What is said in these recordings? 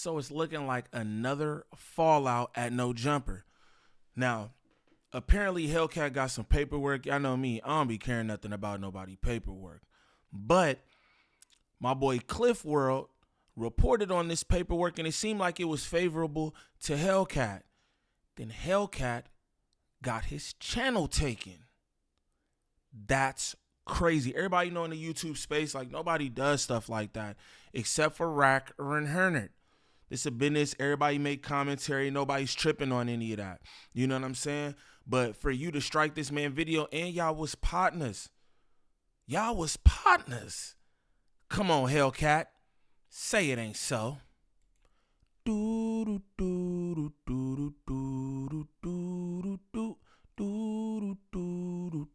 So it's looking like another fallout at No Jumper. Now, apparently Hellcat got some paperwork. Y'all know me, I don't be caring nothing about nobody paperwork. But my boy Kliff World reported on this paperwork, and it seemed like it was favorable to Hellcat. Then Hellcat got his channel taken. That's crazy. Everybody know in the YouTube space, like, nobody does stuff like that except for Rack or Hernert. It's a business. Everybody make commentary. Nobody's tripping on any of that. You know what I'm saying? But for you to strike this man video, and y'all was partners. Y'all was partners. Come on, Hellcat. Say it ain't so. Do do do do do do do do do do do do do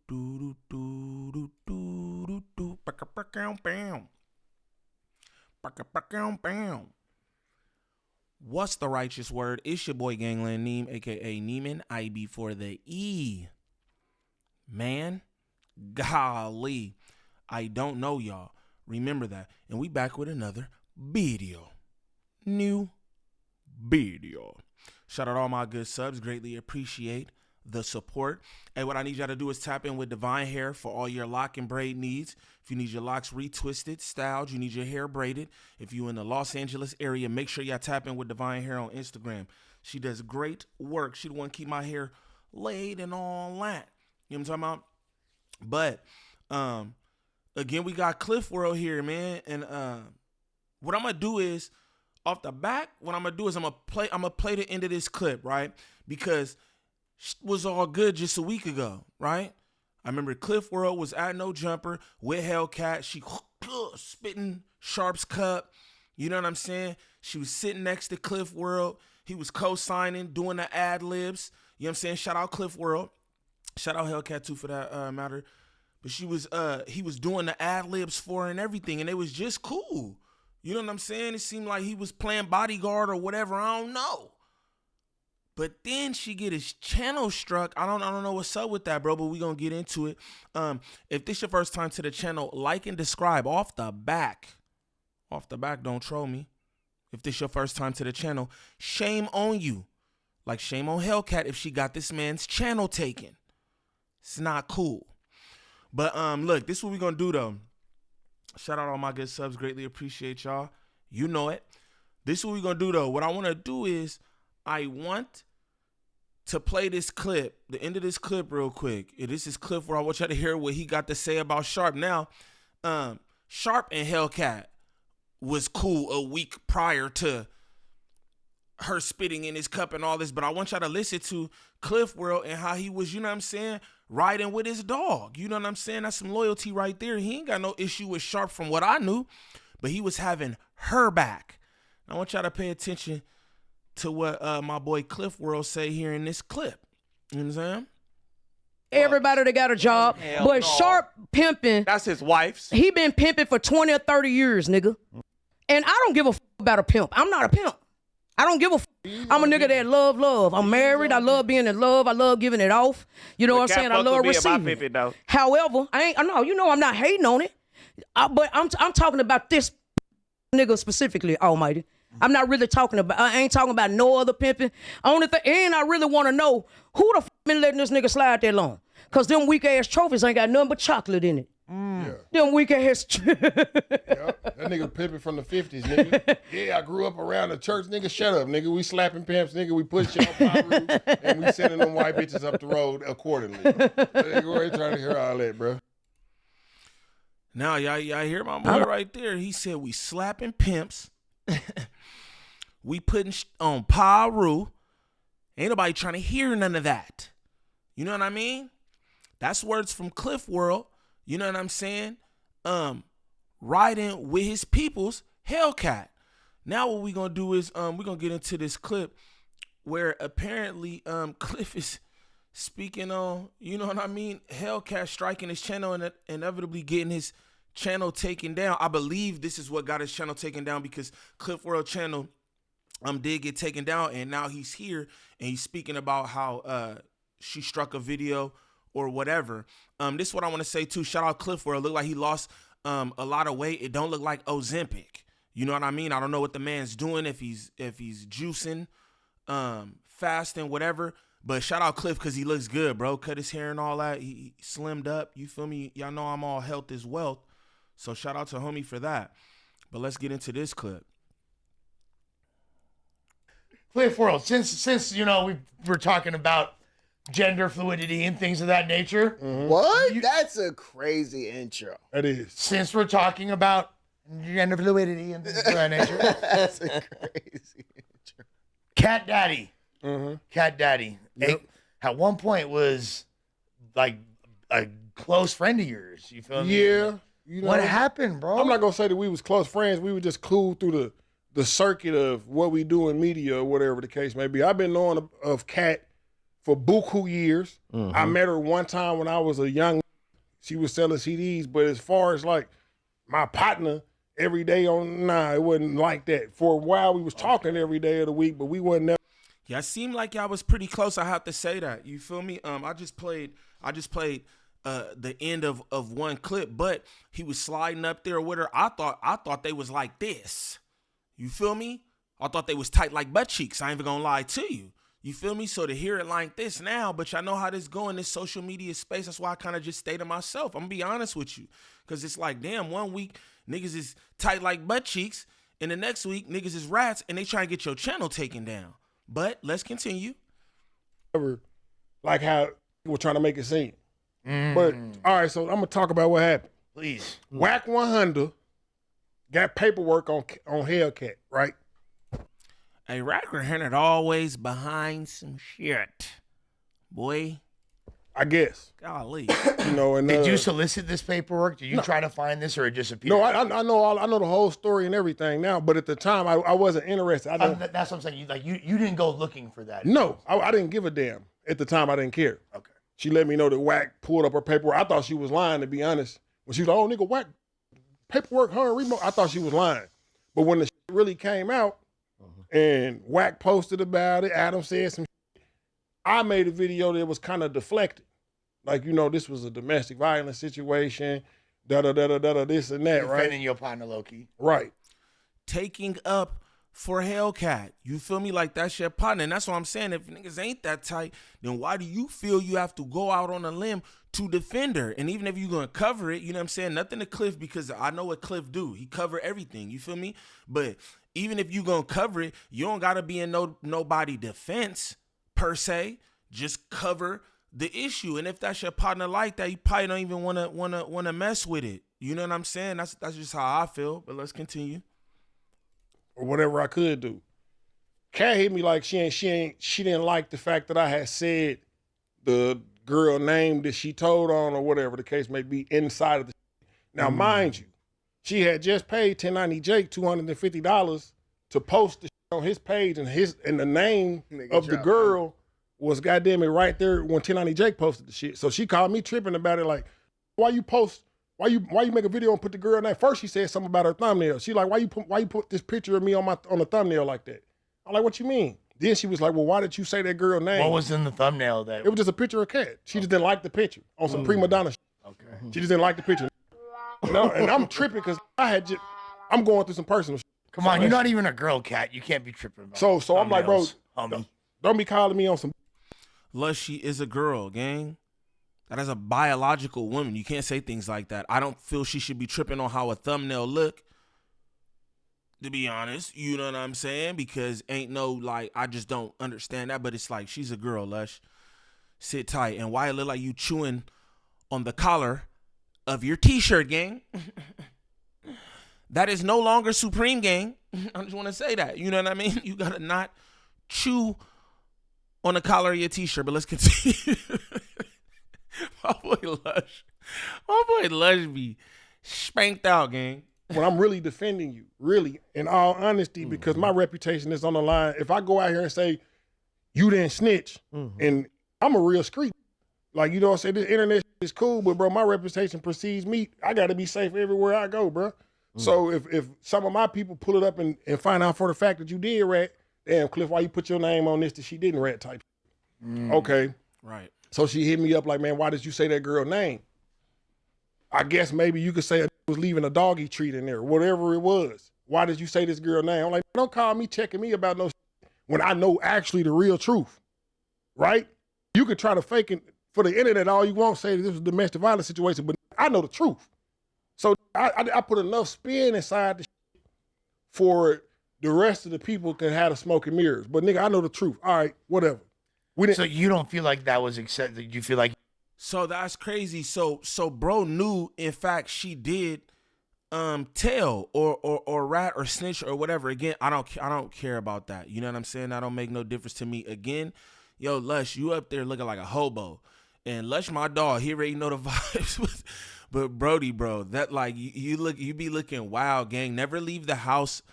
do. What's the righteous word? It's your boy Gangland Neem, aka Neiman. I before the E. Man, golly, I don't know y'all. Remember that. And we back with another video. New video. Shout out all my good subs. Greatly appreciate the support. And what I need y'all to do is tap in with Divine Hair for all your lock and braid needs. If you need your locks retwisted, styled, you need your hair braided. If you in the Los Angeles area, make sure y'all tap in with Divine Hair on Instagram. She does great work. She the one keep my hair laid and all that. You know what I'm talking about? But again, we got Kliff World here, man. And what I'm gonna do is, off the back, what I'm gonna do is I'm gonna play the end of this clip, right? Because it was all good just a week ago, right? I remember Kliff World was at No Jumper with Hellcat. She spitting Sharp's cup. You know what I'm saying? She was sitting next to Kliff World. He was co-signing, doing the ad-libs. You know what I'm saying? Shout out Kliff World. Shout out Hellcat too for that matter. But he was doing the ad-libs for her and everything, and it was just cool. You know what I'm saying? It seemed like he was playing bodyguard or whatever. I don't know. But then she get his channel struck. I don't know what's up with that, bro, but we gonna get into it. If this your first time to the channel, like and subscribe off the back. Off the back, don't troll me. If this your first time to the channel, shame on you. Like shame on Hellcat if she got this man's channel taken. It's not cool. But look, this is what we gonna do though. Shout out all my good subs. Greatly appreciate y'all. You know it. This is what we gonna do though. What I wanna do is I want to play this clip, the end of this clip real quick. This is Kliff where I want y'all to hear what he got to say about Sharp. Now, Sharp and Hellcat was cool a week prior to her spitting in his cup and all this, but I want y'all to listen to Kliff World and how he was, you know what I'm saying, riding with his dog. You know what I'm saying? That's some loyalty right there. He ain't got no issue with Sharp from what I knew, but he was having her back. I want y'all to pay attention to what my boy Kliff World say here in this clip. You know what I'm saying? Everybody that got a job, but no. Sharp pimping. That's his wife's. He been pimping for 20 or 30 years, nigga. And I don't give a about a pimp. I'm not a pimp. I don't give a I'm a nigga that love. I'm married. I love being in love. I love giving it off. You know what I'm saying? I love receiving. Pimping, however, I know, you know I'm not hating on it. But I'm talking about this nigga specifically, Almighty. I'm not really talking about, I ain't talking about no other pimping. Only thing, and I really want to know who the been letting this nigga slide that long. Because them weak ass trophies ain't got nothing but chocolate in it. Yeah. Them weak ass. Yeah. That nigga pimping from the 50s, nigga. Yeah, I grew up around the church, nigga. Shut up, nigga. We slapping pimps, nigga. We pushing out power and we sending them white bitches up the road accordingly. Nigga, ain't trying to hear all that, bro. Now, y'all hear my boy right there. He said we slapping pimps. We putting on Paru. Ain't nobody trying to hear none of that. You know what I mean? That's words from Kliff World. You know what I'm saying? Riding with his peoples, Hellcat. Now what we gonna do is we're gonna get into this clip where apparently Kliff is speaking on, you know what I mean? Hellcat striking his channel and inevitably getting his channel taken down. I believe this is what got his channel taken down because Kliff World channel did get taken down, and now he's here and he's speaking about how she struck a video or whatever. This is what I want to say too. Shout out Kliff World. Look like he lost a lot of weight. It don't look like Ozempic. You know what I mean? I don't know what the man's doing, if he's juicing, fasting, whatever. But shout out Kliff because he looks good, bro. Cut his hair and all that. He slimmed up. You feel me? Y'all know I'm all health is wealth. So shout out to homie for that. But let's get into this clip. Kliff World, since you know we're talking about gender fluidity and things of that nature. What? That's a crazy intro. That is. Since we're talking about gender fluidity and things of that nature. That's a crazy intro. Cat Daddy. Cat Daddy. Yep. At one point was like a close friend of yours. You feel me? Yeah. You know, What happened, bro? I'm not gonna say that we was close friends. We were just cool through the circuit of what we do in media or whatever the case may be. I've been knowing of Kat for buku years. I met her one time when I was a young. She was selling CDs, but as far as like my partner every day it wasn't like that. For a while, we was talking every day of the week, but we wasn't never. Yeah, it seemed like y'all was pretty close. I have to say that. You feel me? I just played the end of one clip, but he was sliding up there with her. I thought they was like this. You feel me? I thought they was tight like butt cheeks. I ain't even gonna lie to you. You feel me? So to hear it like this now, but y'all know how this go in this social media space. That's why I kind of just stay to myself. I'm gonna be honest with you. Cause it's like, damn, one week niggas is tight like butt cheeks, and the next week niggas is rats and they try to get your channel taken down. But let's continue. Like how we're trying to make it seem. But all right, so I'm gonna talk about what happened. Please. Whack 100 got paperwork on HellKat, right? A record hunter always behind some shit. Boy, I guess. golly. You know, and Did you solicit this paperwork? Did you try to find this, or it just appeared? No, I know the whole story and everything now, but at the time I wasn't interested. That's what I'm saying. You didn't go looking for that. No, I didn't give a damn. At the time, I didn't care. Okay. She let me know that Whack pulled up her paperwork. I thought she was lying, to be honest. When she was like, oh, nigga, Whack, paperwork, her and remote, I thought she was lying. But when the shit really came out and Whack posted about it, Adam said some shit, I made a video that was kind of deflected. Like, you know, this was a domestic violence situation, da-da-da-da-da-da, this and that, right? Defending your partner, Loki. Right. Taking up for HellKat. You feel me? Like that's your partner. And that's what I'm saying. If niggas ain't that tight, then why do you feel you have to go out on a limb to defend her? And even if you're going to cover it, you know what I'm saying? Nothing to Kliff, because I know what Kliff do. He cover everything. You feel me? But even if you going to cover it, you don't got to be in nobody defense per se. Just cover the issue. And if that's your partner like that, you probably don't even want to mess with it. You know what I'm saying? That's just how I feel. But let's continue. Or whatever I could do. Kat hit me like she didn't like the fact that I had said the girl name that she told on or whatever the case may be inside of the. Now, mind you, she had just paid 1090 Jake $250 to post the shit on his page, and the name of the girl was goddamn it right there when 1090 Jake posted the shit. So she called me tripping about it, like, why you make a video and put the girl name? First she said something about her thumbnail. She like, why you put this picture of me on the thumbnail like that? I'm like, what you mean? Then she was like, well, why did you say that girl name? What was in the thumbnable? That It was just a picture of Kat. She just didn't like the picture on some prima donna shit. Okay. She just didn't like the picture. No, and I'm tripping because I'm going through some personal shit. Come on, you're not even a girl, Cat. You can't be tripping about So I'm like, bro, homie. don't be calling me on some. Lush, she is a girl, gang. That is a biological woman. You can't say things like that. I don't feel she should be tripping on how a thumbnail look, to be honest. You know what I'm saying? Because ain't no, like, I just don't understand that. But it's like, she's a girl, Lush. Sit tight. And why it look like you chewing on the collar of your t-shirt, gang? That is no longer Supreme, gang. I just want to say that. You know what I mean? You got to not chew on the collar of your t-shirt. But let's continue. My boy Lush be spanked out, gang. When I'm really defending you, really, in all honesty, because my reputation is on the line. If I go out here and say, you didn't snitch, and I'm a real street, like, you know what I'm saying, this internet is cool, but bro, my reputation precedes me. I got to be safe everywhere I go, bro. So if some of my people pull it up and find out for the fact that you did rat, damn, Kliff, why you put your name on this that she didn't rat type? Okay. Right. So she hit me up like, man, why did you say that girl name? I guess maybe you could say I was leaving a doggy treat in there, whatever it was. why did you say this girl name? I'm like, don't call me checking me about no shit when I know actually the real truth, right? You could try to fake it for the internet all you want, say this was a domestic violence situation, but I know the truth. So I put enough spin inside the shit for the rest of the people can have the smoke and mirrors. But nigga, I know the truth. All right, whatever. So you don't feel like that was accepted? You feel like So that's crazy. So bro knew, in fact, she did tell or rat or snitch or whatever. Again, I don't care about that. You know what I'm saying? That don't make no difference to me. Again, yo, Lush, you up there looking like a hobo. And Lush, my dog, he already know the vibes. But Brody, bro, that like you be looking wild, gang. Never leave the house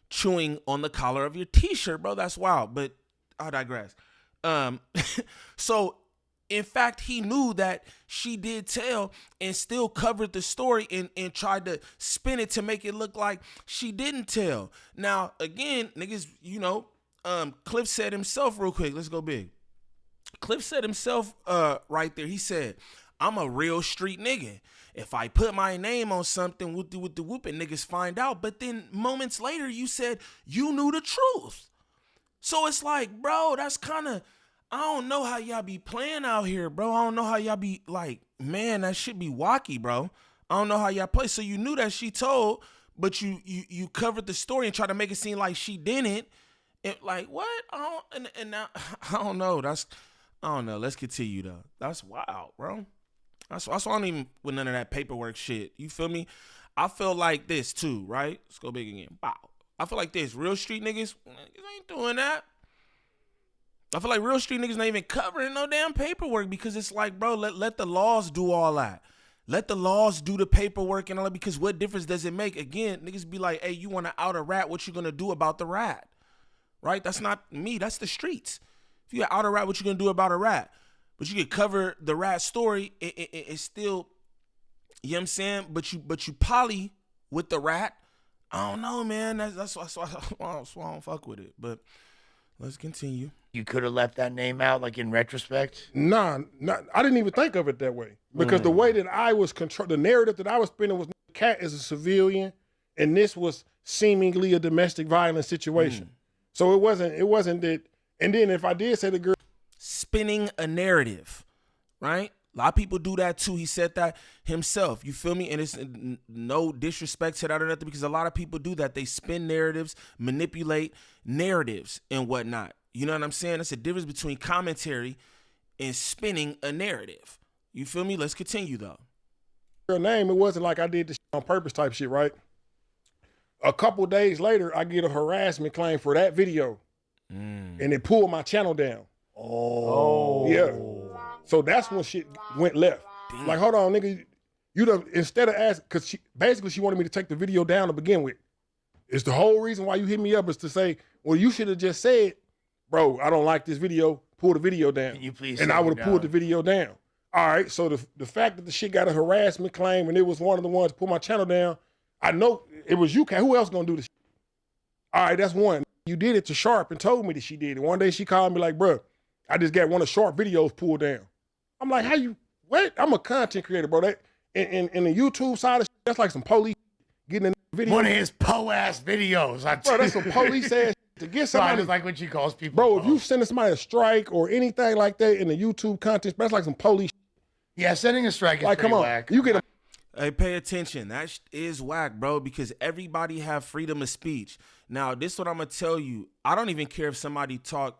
chewing on the collar of your t-shirt, bro. That's wild. But I digress. So in fact, he knew that she did tell and still covered the story and tried to spin it to make it look like she didn't tell. Now, again, niggas, you know, Kliff said himself real quick. Let's go big. Kliff said himself right there. He said, I'm a real street nigga. If I put my name on something, with the whooping, niggas find out. But then moments later, you said you knew the truth. So it's like, bro, that's kind of, I don't know how y'all be playing out here, bro. I don't know how y'all be like, man, that shit be wacky, bro. I don't know how y'all play. So you knew that she told, but you covered the story and tried to make it seem like she didn't. And like, what? And now, I don't know. I don't know. Let's continue though. That's wild, bro. That's why I don't even with none of that paperwork shit. You feel me? I feel like this too, right? Let's go big again. Wow. I feel like this. Real street niggas ain't doing that. I feel like real street niggas not even covering no damn paperwork because it's like, bro, let the laws do all that. Let the laws do the paperwork and all that, because what difference does it make? Again, niggas be like, hey, you want to out a rat, what you going to do about the rat? Right? That's not me. That's the streets. If you out a rat, what you going to do about a rat? But you could cover the rat story. It's still, you know what I'm saying? But you poly with the rat. I don't know, man. That's why I don't fuck with it. But let's continue. you could have left that name out, like in retrospect? Nah, I didn't even think of it that way. Because the way that I was the narrative that I was spinning was Cat is a civilian, and this was seemingly a domestic violence situation. So it wasn't that. And then if I did say the girl Spinning a narrative, right? A lot of people do that too. He said that himself. You feel me? And it's no disrespect to that or nothing, because a lot of people do that. They spin narratives, manipulate narratives and whatnot. You know what I'm saying? That's a difference between commentary and spinning a narrative. You feel me? Let's continue though. Her name, it wasn't like I did this on purpose type shit, right? A couple days later, I get a harassment claim for that video, and it pulled my channel down. Oh. Yeah. So that's when shit went left. Damn. Like, hold on, nigga. You done, instead of asking, because she wanted me to take the video down to begin with. It's the whole reason why you hit me up is to say, well, you should have just said, bro, I don't like this video, pull the video down. Can you please? And I would have pulled the video down. All right, so the fact that the shit got a harassment claim and it was one of the ones to pull my channel down, I know it was you, Kat. Who else gonna do this shit? All right, that's one. You did it to Sharp and told me that she did it. One day she called me like, bro, I just got one of Sharp videos pulled down. I'm like, how you, what? I'm a content creator, bro. That in the YouTube side of shit, that's like some police getting in the video. One of his po-ass videos. Bro, that's some police ass shit to get So I somebody. just like when she calls people. Bro, if you sending somebody a strike or anything like that in the YouTube content, that's like some police shit. Yeah, sending a strike is Like, come on, whack. you get a Hey, pay attention. That is whack, bro, because everybody have freedom of speech. Now, this is what I'm going to tell you. I don't even care if somebody talk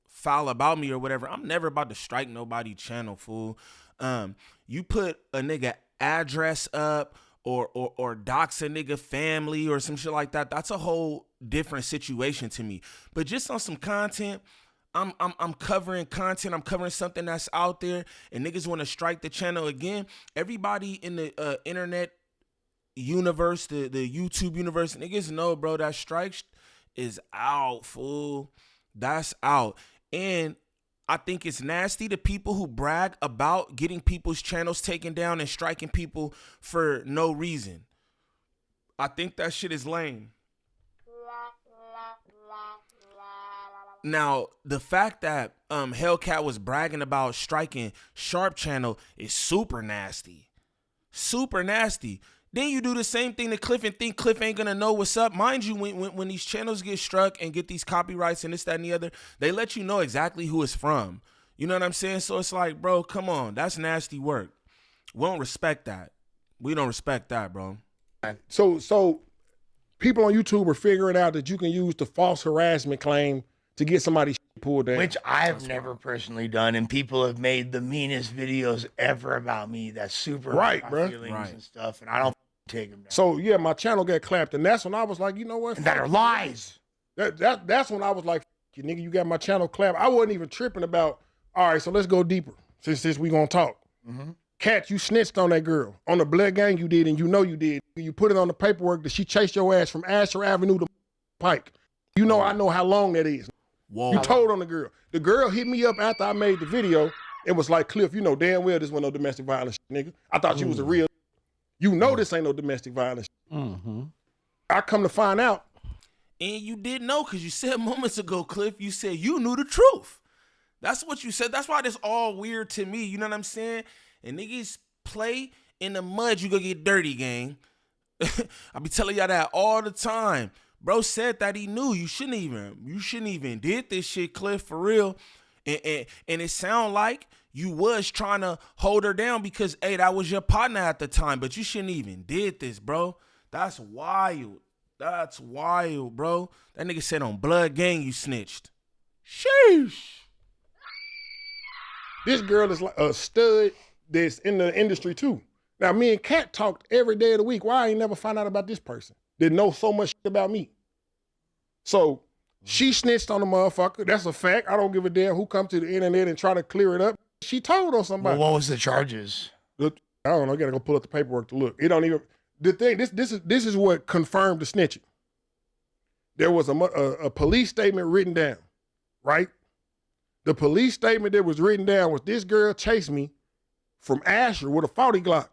foul about me or whatever. I'm never about to strike nobody channel, fool. You put a nigga address up or dox a nigga family or some shit like that. That's a whole different situation to me. But just on some content, I'm covering content. I'm covering something that's out there, and niggas want to strike the channel again. Everybody in the internet universe, the YouTube universe, niggas know, bro, that strike is out, fool. That's out. And I think it's nasty to people who brag about getting people's channels taken down and striking people for no reason. I think that shit is lame. Now, the fact that HellKat was bragging about striking Sharp channel is super nasty. Super nasty. Then you do the same thing to Kliff and think Kliff ain't gonna know what's up. Mind you, when these channels get struck and get these copyrights and this, that, and the other, they let you know exactly who it's from. You know what I'm saying? So it's like, bro, come on. That's nasty work. We don't respect that. We don't respect that, bro. So people on YouTube are figuring out that you can use the false harassment claim to get somebody pulled down. Which I've never personally done, and people have made the meanest videos ever about me. That's super Right, hurt bro. my feelings Right. and stuff, and I don't take them down. So yeah, my channel got clapped, and that's when I was like, you know what? And that are lies. That's when I was like, you nigga, you got my channel clapped. I wasn't even tripping about. All right, so let's go deeper. Since we gonna talk. Kat, you snitched on that girl on the blood gang you did, and you know you did. You put it on the paperwork that she chased your ass from Asher Avenue to Pike. You know I know how long that is. Whoa. You told on the girl. The girl hit me up after I made the video. It was like, Kliff, you know damn well this wasn't no domestic violence shit, nigga. I thought you was a real. You know this ain't no domestic violence shit. I come to find out. And you did know, because you said moments ago, Kliff, you said you knew the truth. That's what you said. That's why this all weird to me. You know what I'm saying? And niggas play in the mud, you gonna get dirty, gang. I be telling y'all that all the time. Bro said that he knew. You shouldn't even did this shit, Kliff, for real. And it sound like you was trying to hold her down because, hey, that was your partner at the time, but you shouldn't even did this, bro. That's wild. That's wild, bro. That nigga said on blood gang you snitched. Sheesh. This girl is like a stud that's in the industry too. Now, me and Kat talked every day of the week. Why I ain't never find out about this person that knows so much shit about me? So she snitched on the motherfucker. That's a fact. I don't give a damn who come to the internet and try to clear it up. She told on somebody. Well, what was the charges? I don't know. I gotta go pull up the paperwork to look. It don't even. The thing. This is what confirmed the snitching. There was a police statement written down, right? The police statement that was written down was this girl chased me from Asher with a 40 Glock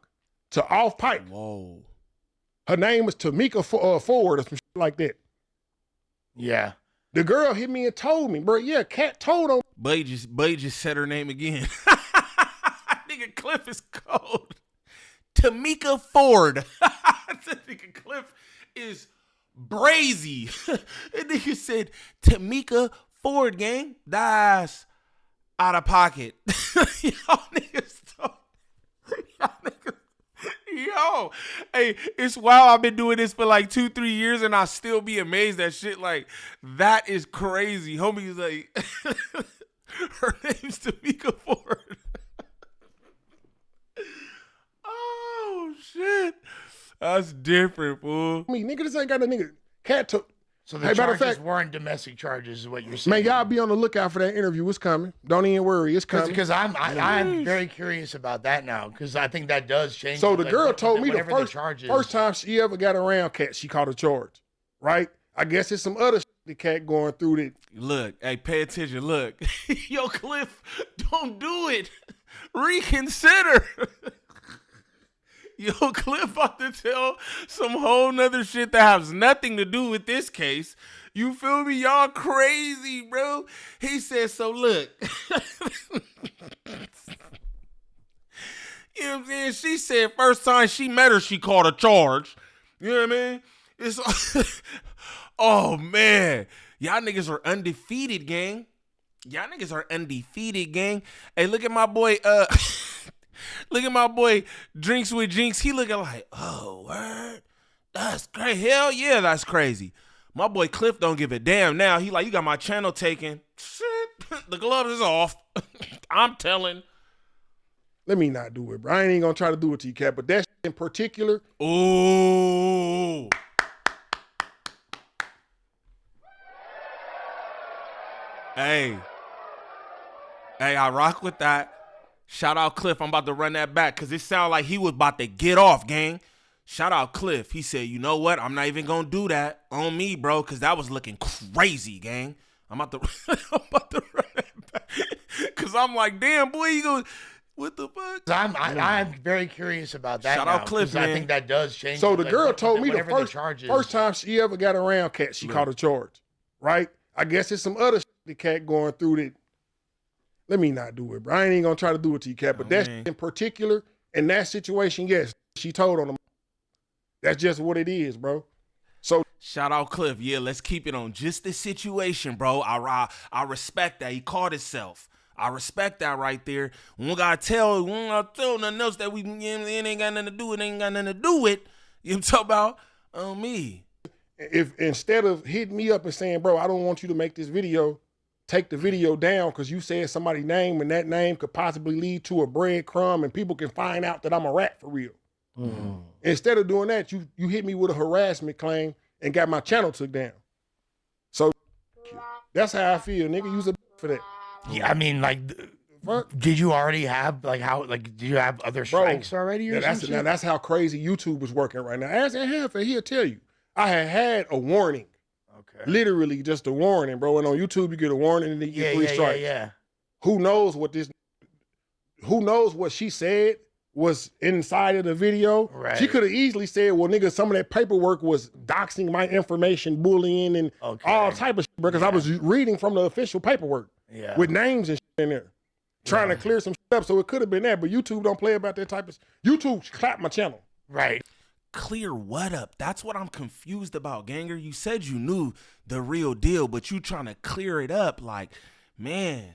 to off Pike. Whoa. Her name was Tamika Ford or some shit like that. Yeah. The girl hit me and told me, bro. Yeah, Kat told on. But he just said her name again. Nigga, Kliff is cold. Tamika Ford. Nigga, Kliff is brazy. And nigga said Tamika Ford, gang. That's out of pocket. Y'all niggas talk. Y'all niggas. Yo, hey, it's wild. I've been doing this for like 2-3 years and I still be amazed at shit. Like, that is crazy. Homie's like, her name's Tamika Ford. Oh, shit. That's different, fool. Me, nigga, this ain't got a nigga. Kat took. So the Hey, matter of charges fact- weren't domestic charges, is what you're saying. Man, y'all be on the lookout for that interview. It's coming. Don't even worry. It's coming. Because I'm very curious about that now, because I think that does change. So it. the Like, girl told me the whatever first time she ever got around Kat, she caught a charge, right? I guess it's some other shit the Kat going through that. Look, hey, pay attention. Look. Yo, Kliff, don't do it. Reconsider. Yo, Kliff about to tell some whole nother shit that has nothing to do with this case. You feel me? Y'all crazy, bro. He said, so look. You know what I'm saying? She said first time she met her, she caught a charge. You know what I mean? It's oh, man. Y'all niggas are undefeated, gang. Y'all niggas are undefeated, gang. Hey, look at my boy, look at my boy Drinks with Jinx. He looking like, oh, word? That's crazy. Hell yeah, that's crazy. My boy Kliff don't give a damn now. He like, you got my channel taken. Shit, the gloves is off. I'm telling. Let me not do it, bro. I ain't even gonna try to do it to you, Kat, but that shit in particular. Ooh. Hey, I rock with that. Shout out Kliff. I'm about to run that back because it sounded like he was about to get off, gang. Shout out Kliff. He said, you know what? I'm not even going to do that on me, bro, because that was looking crazy, gang. I'm about to run that back because I'm like, damn, boy, you go, what the fuck? I'm very curious about that. Shout now, out Kliff, 'cause I man. think that does change. So it. the Like, girl told me the whatever first time she ever got around Kat, she caught a charge, right? I guess it's some other shit the Kat going through that. Let me not do it, bro. I ain't even gonna try to do it to you, Kat, but that shit in particular, in that situation, yes, she told on him. That's just what it is, bro. So Shout out Kliff. Yeah, let's keep it on just this situation, bro. I respect that. He caught himself. I respect that right there. We don't gotta tell nothing else that it ain't got nothing to do. It ain't got nothing to do with. You know what I'm talking about? On me. if instead of hitting me up and saying, bro, I don't want you to make this video, take the video down because you said somebody's name and that name could possibly lead to a breadcrumb and people can find out that I'm a rat for real. Mm-hmm. Instead of doing that, you hit me with a harassment claim and got my channel took down. So that's how I feel, nigga. Use a for that. Yeah, I mean, like, did you already have did you have other strikes already? Or now that's how crazy YouTube is working right now. Ask Hellcat, he'll tell you. I had a warning. Okay. Literally just a warning, bro. And on YouTube you get a warning and then you get 3 strikes. Yeah. Who knows what she said was inside of the video? Right. She could have easily said, well, nigga, some of that paperwork was doxing my information, bullying, and all type of shit, because I was reading from the official paperwork with names and shit in there, trying to clear some shit up. So it could have been that, but YouTube don't play about that type of YouTube clapped my channel. Right. Clear what up? That's what I'm confused about, Ganger. You said you knew the real deal, but you trying to clear it up. Like, man,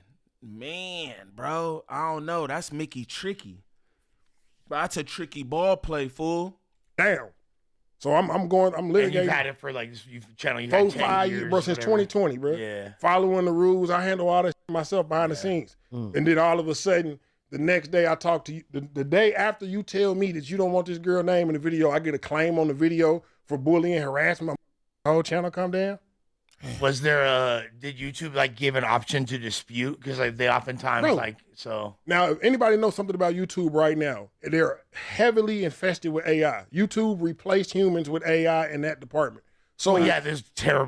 bro, I don't know. That's Mickey tricky. But that's a tricky ball play, fool. Damn. So I'm litigating. And you've had it for you've 5 years, bro, since 2020, bro. Yeah. Following the rules, I handle all that shit myself behind the scenes. And then all of a sudden, the next day I talk to you, the day after you tell me that you don't want this girl name in the video, I get a claim on the video for bullying, harassment. My whole channel come down. Was there did YouTube give an option to dispute? Because they oftentimes so. Now, if anybody knows something about YouTube right now, they're heavily infested with AI. YouTube replaced humans with AI in that department. So there's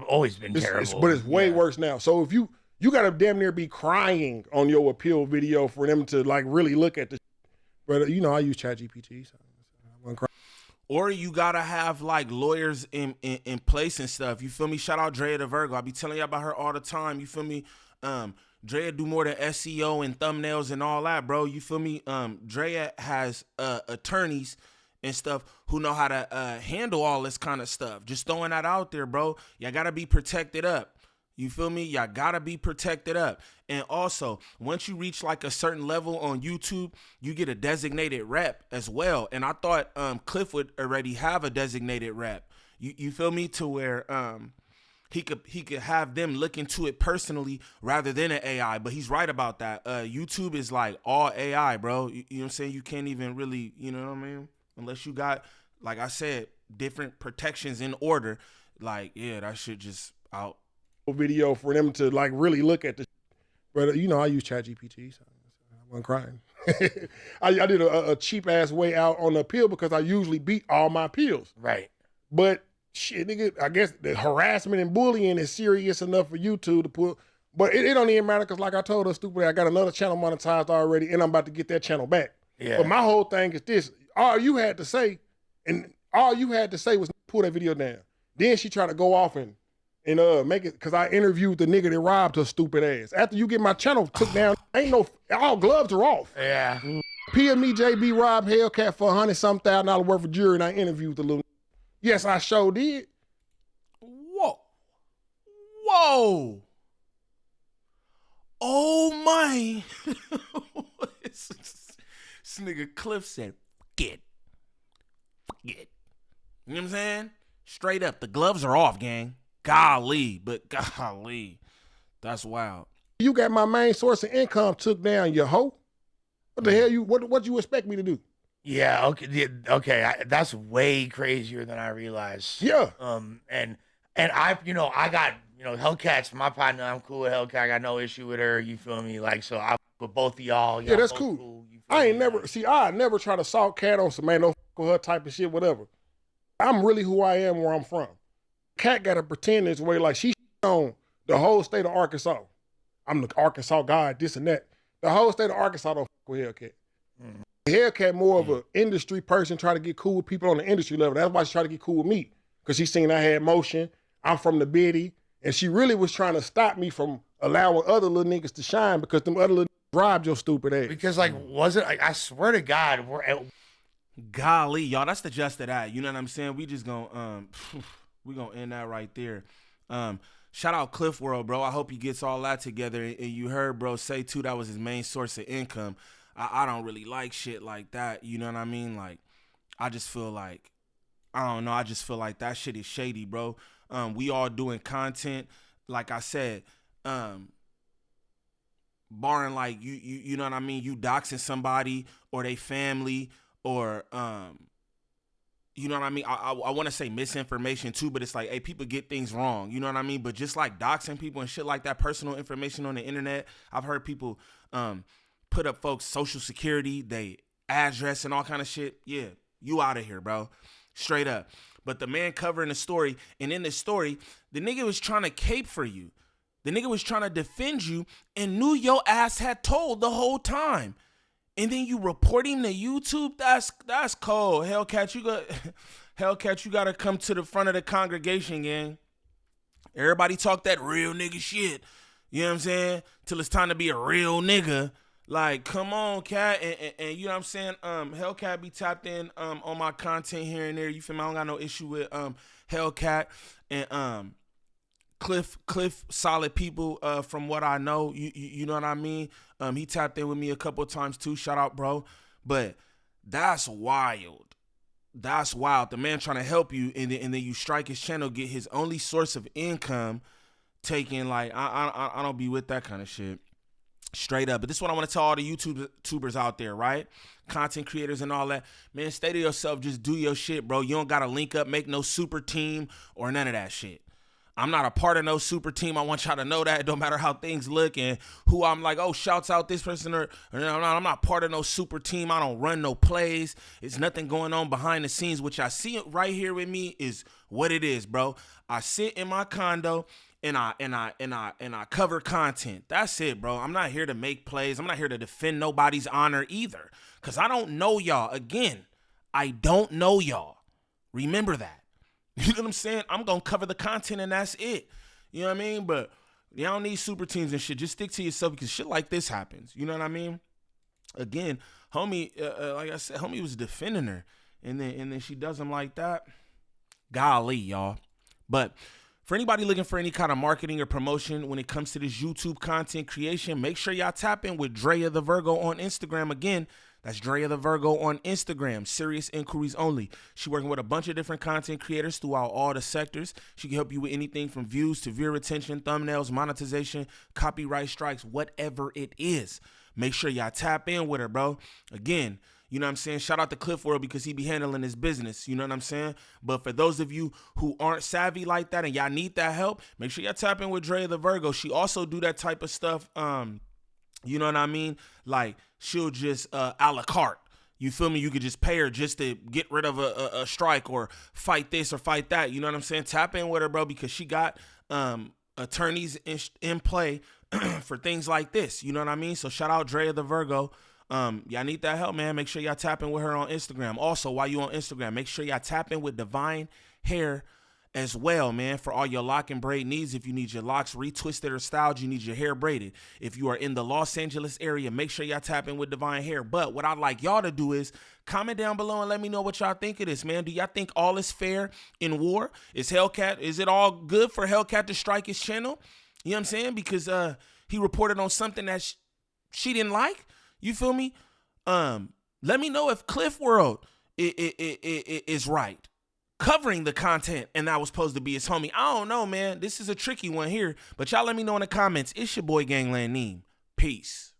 always been terrible. But it's way worse now. So if you gotta damn near be crying on your appeal video for them to really look at the. But I use ChatGPT. So I'm crying. Or you gotta have lawyers in place and stuff. You feel me? Shout out Drea the Virgo. I be telling you about her all the time. You feel me? Drea do more than SEO and thumbnails and all that, bro. You feel me? Drea has attorneys and stuff who know how to handle all this kind of stuff. Just throwing that out there, bro. You gotta be protected up. You feel me? Y'all gotta be protected up. And also, once you reach a certain level on YouTube, you get a designated rep as well. And I thought Kliff would already have a designated rep. You feel me? To where he could have them look into it personally rather than an AI. But he's right about that. YouTube is all AI, bro. You know what I'm saying? You can't even really, you know what I mean? Unless you got, like I said, different protections in order. That shit just out. Video for them to really look at the, but I use ChatGPT, so I'm crying. I did a cheap ass way out on the appeal because I usually beat all my appeals. Right. But shit, nigga, I guess the harassment and bullying is serious enough for YouTube to put. But it don't even matter because, like I told her, stupid, I got another channel monetized already, and I'm about to get that channel back. Yeah. But my whole thing is this: all you had to say was pull that video down. Then she tried to go off and make it, because I interviewed the nigga that robbed her stupid ass. After you get my channel took down, all gloves are off. Yeah. PME JB robbed HellKat for $100,000 worth of jewelry, and I interviewed the little. Yes, I sure did. Whoa. Oh my. This nigga Kliff said, forget. You know what I'm saying? Straight up, the gloves are off, gang. Golly, that's wild. You got my main source of income took down, you hoe. What the hell what you expect me to do? Yeah, okay, that's way crazier than I realized. Yeah. And I got, Hellcat's my partner. I'm cool with Hellcat. I got no issue with her. You feel me? So I with both of y'all. Yeah, that's cool. I never try to salt Cat on some man, don't fuck with her type of shit, whatever. I'm really who I am, where I'm from. Cat got to pretend this way she on the whole state of Arkansas. I'm the Arkansas guy, this and that. The whole state of Arkansas don't fuck with Hellcat. Hellcat more of an industry person, try to get cool with people on the industry level. That's why she tried to get cool with me, because she seen I had motion. I'm from the Biddy, and she really was trying to stop me from allowing other little niggas to shine, because them other little niggas robbed your stupid ass. Because wasn't I swear to God, Golly, y'all, that's the gist of that. You know what I'm saying? We just gonna we gonna end that right there. Shout out Kliff World, bro. I hope he gets all that together. And you heard bro say too that was his main source of income. I don't really like shit like that. You know what I mean? Like, I just feel like, I don't know. I just feel like that shit is shady, bro. We all doing content. Like I said, barring like you know what I mean? You doxing somebody or they family or you know what I mean? I want to say misinformation too, but it's like, hey, people get things wrong. You know what I mean? But just like doxing people and shit like that, personal information on the internet, I've heard people put up folks' social security, they address and all kind of shit. Yeah, you out of here, bro. Straight up. But the man covering the story, and in this story, the nigga was trying to cape for you. The nigga was trying to defend you and knew your ass had told the whole time. And then you report him to YouTube? That's cold. HellKat, you gotta come to the front of the congregation, gang. Everybody talk that real nigga shit. You know what I'm saying? Till it's time to be a real nigga. Like, come on, cat. And you know what I'm saying? HellKat be tapped in on my content here and there. You feel me? I don't got no issue with HellKat. And Kliff, solid people from what I know. You know what I mean? He tapped in with me a couple of times too. Shout out, bro. But that's wild. That's wild. The man trying to help you, and then you strike his channel, get his only source of income taken. Like, I don't be with that kind of shit. Straight up. But this is what I want to tell all the YouTubers out there, right? Content creators and all that. Man, stay to yourself. Just do your shit, bro. You don't got to link up, make no super team or none of that shit. I'm not a part of no super team. I want y'all to know that. It don't matter how things look and who I'm like, oh, shouts out this person or I'm not part of no super team. I don't run no plays. It's nothing going on behind the scenes. What y'all see right here with me is what it is, bro. I sit in my condo and I cover content. That's it, bro. I'm not here to make plays. I'm not here to defend nobody's honor either. Cause I don't know y'all. Again, I don't know y'all. Remember that. You know what I'm saying? I'm going to cover the content and that's it. You know what I mean? But y'all don't need super teams and shit. Just stick to yourself because shit like this happens. You know what I mean? Again, homie, like I said, homie was defending her. And then she does him like that. Golly, y'all. But for anybody looking for any kind of marketing or promotion when it comes to this YouTube content creation, make sure y'all tap in with Drea the Virgo on Instagram. Again, that's Drea the Virgo on Instagram. Serious inquiries only. She working with a bunch of different content creators throughout all the sectors. She can help you with anything from views to viewer retention, thumbnails, monetization, copyright strikes, whatever it is. Make sure y'all tap in with her, bro. Again, you know what I'm saying? Shout out to Kliff World because he be handling his business. You know what I'm saying? But for those of you who aren't savvy like that and y'all need that help, make sure y'all tap in with Drea the Virgo. She also do that type of stuff. You know what I mean? Like, she'll just a la carte. You feel me? You could just pay her just to get rid of a strike or fight this or fight that. You know what I'm saying? Tap in with her, bro, because she got attorneys in play for things like this. You know what I mean? So shout out Drea the Virgo. Y'all need that help, man. Make sure y'all tap in with her on Instagram. Also, while you on Instagram, make sure y'all tap in with Divine Hair as well, man, for all your lock and braid needs. If you need your locks retwisted or styled, you need your hair braided. If you are in the Los Angeles area, make sure y'all tap in with Divine Hair. But what I'd like y'all to do is comment down below and let me know what y'all think of this, man. Do y'all think all is fair in war? Is it all good for HellKat to strike his channel? You know what I'm saying? Because he reported on something that she didn't like. You feel me? Let me know if Kliff World is right covering the content and that was supposed to be his homie. I don't know, man. This is a tricky one here, but y'all let me know in the comments. It's your boy Gangland Neem. Peace.